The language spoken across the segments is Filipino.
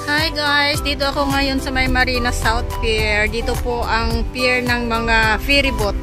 Hi guys, dito ako ngayon sa May Marina South Pier. Dito po ang pier ng mga ferry boat.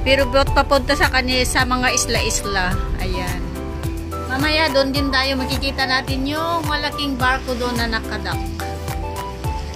Ferry boat papunta sa mga isla-isla. Ayan. Mamaya doon din tayo makikita natin yung malaking barko doon na nakadock.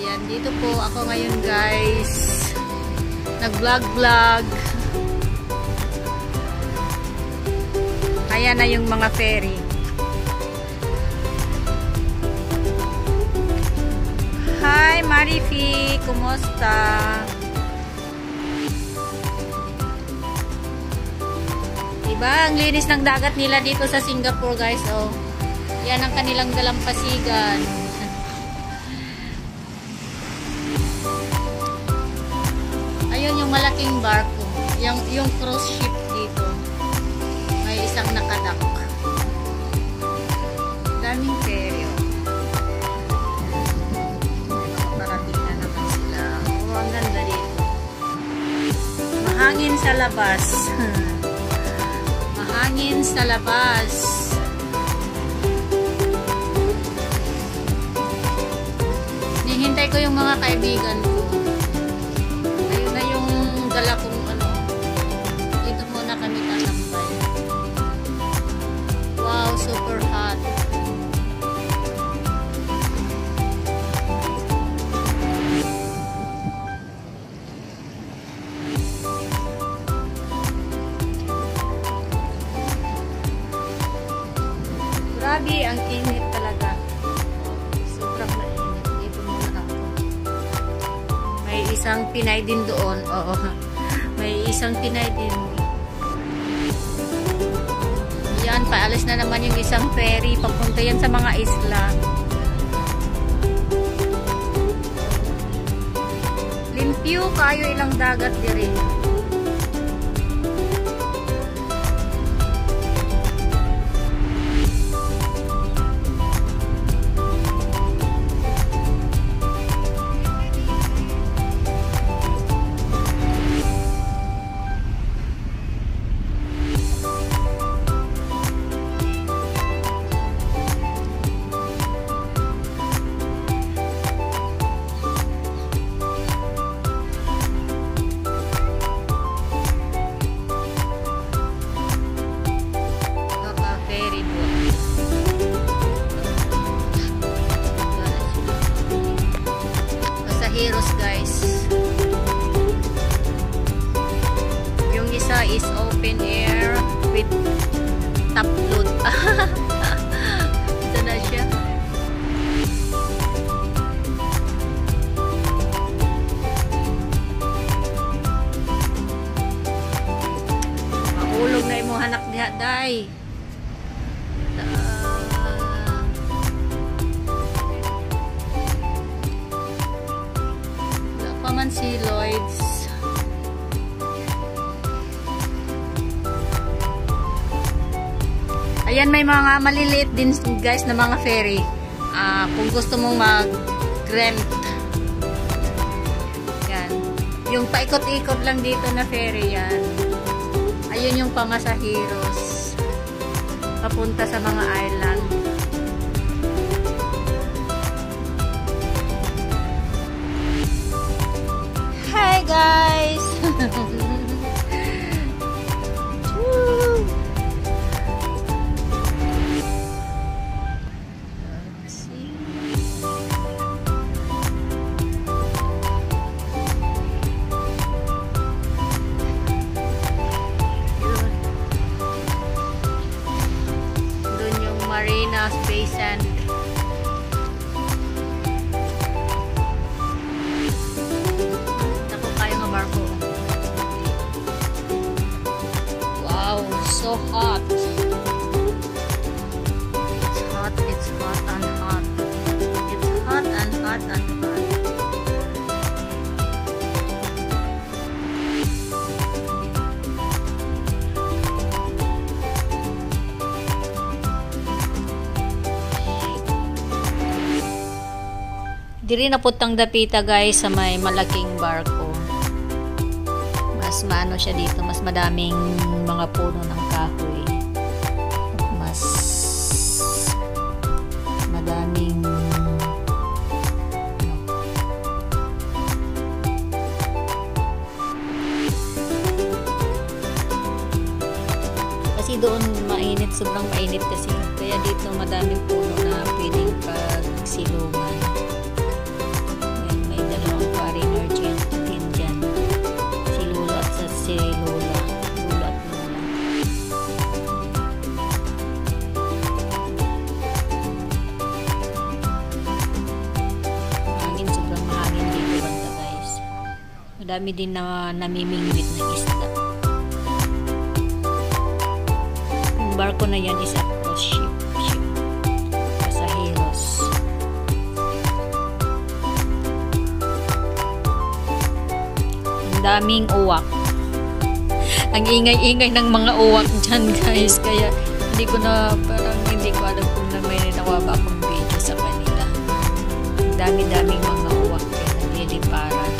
Ayan, dito po ako ngayon guys. Nag-vlog. Ayan na yung mga ferry. Hi Marifi, kumusta? Diba, ang linis ng dagat nila dito sa Singapore guys. Oh, yan ang kanilang dalampasigan. Ayun yung malaking barko. Yung cruise ship dito. May isang nakadock. Daming ferry. Mahangin sa labas. Mahangin sa labas. Nihintay ko yung mga kaibigan ko. Ayun na yung dala kong dito muna kami tatambay. Wow, super hot. Grabe, ang init talaga. Sobrang mainit. Dito muna ako. May isang Pinay din doon. Oo. May isang Pinay din. Yan, paalis na naman yung isang ferry. Papunta yan sa mga isla. Limpyo kayo ilang dagat diri. Heroes guys. Yung isa is open air with top load. Ito na siya. Mahulog na imong hanak diha day. Si Lloyd's. Ayan, may mga maliliit din guys na mga ferry. Kung gusto mong mag-rent. Yan. Yung paikot-ikot lang dito na ferry yan. Ayun yung pamasaheros. Papunta sa mga island. Hi guys! Doon yung Marina Bay Sand. So hot. It's hot and hot. It's hot and hot and hot. Diri na putang dapita guys sa may malaking barko. Mas maano siya dito, mas madaming mga puno ng kahoy. Mas madaming sobrang mainit kasi. Kaya dito madaming puno na pwedeng pagsilungan. Ayan, may dalawang foreigner din dyan. Si Lola at si Lola. Lola at Lola. Hangin, sobrang mahangin dito banda guys. Madami din na namimingwit ng isda. Yung barko na yan is a cruise ship. Pasaheros. Ang daming uwak. Ang ingay-ingay ng mga uwak dyan guys. Kaya hindi ko na, parang hindi ko alam kung na may nakuha ba akong video sa kanila. Ang dami-daming mga uwak yan. Nagliliparan.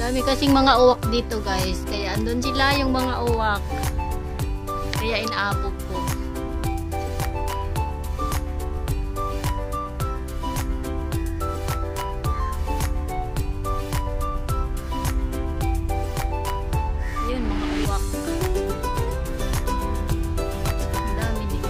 Dami kasing mga uwak dito guys. Kaya andun sila yung mga uwak. Kaya inaabot ko. Yun mga uwak. Ang dami din.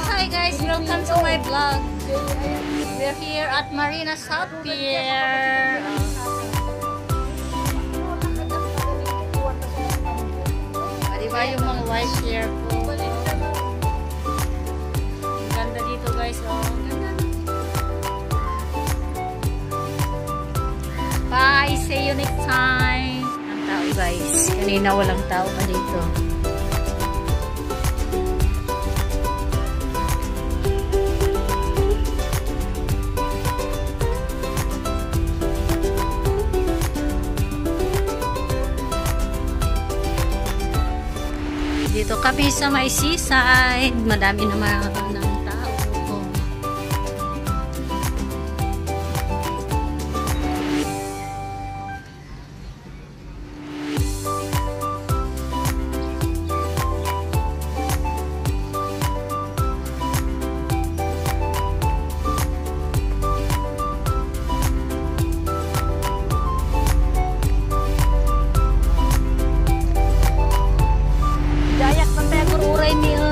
Hi guys, welcome to my vlog. We're here at Marina South Pier. Diba yung mga white chair ko? Ang ganda dito guys. Oh. Bye! See you next time! Ang tao guys. Kanina walang tao pa dito. Dito kami sa may seaside. Madami naman ng tao. Oh. Dayak pa tayo kururay niyo.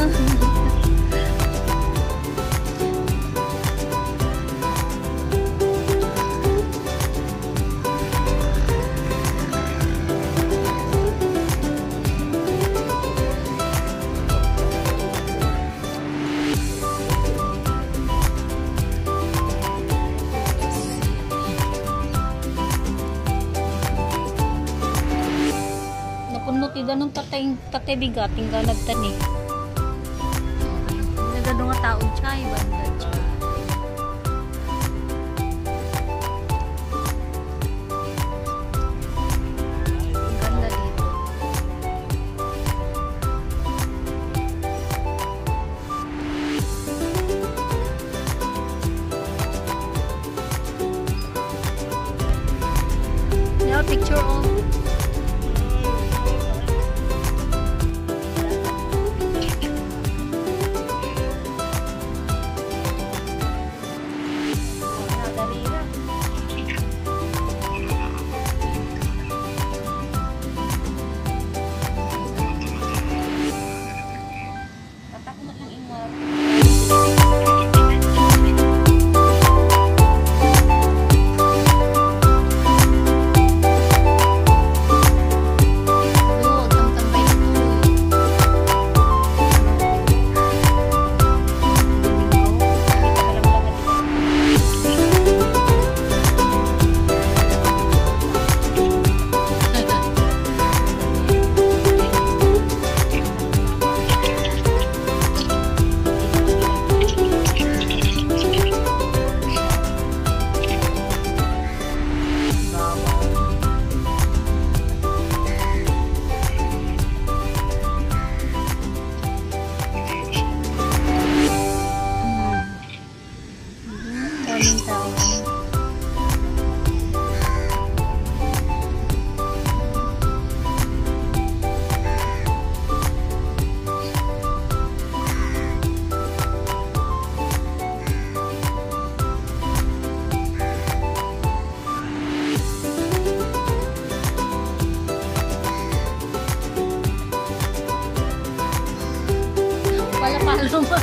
Nakunot ida nung tatay bigating ka nagtani. Nagano nga taon chay banda chay. Ang ganda dito. Yeah, picture all. Palapalo mo.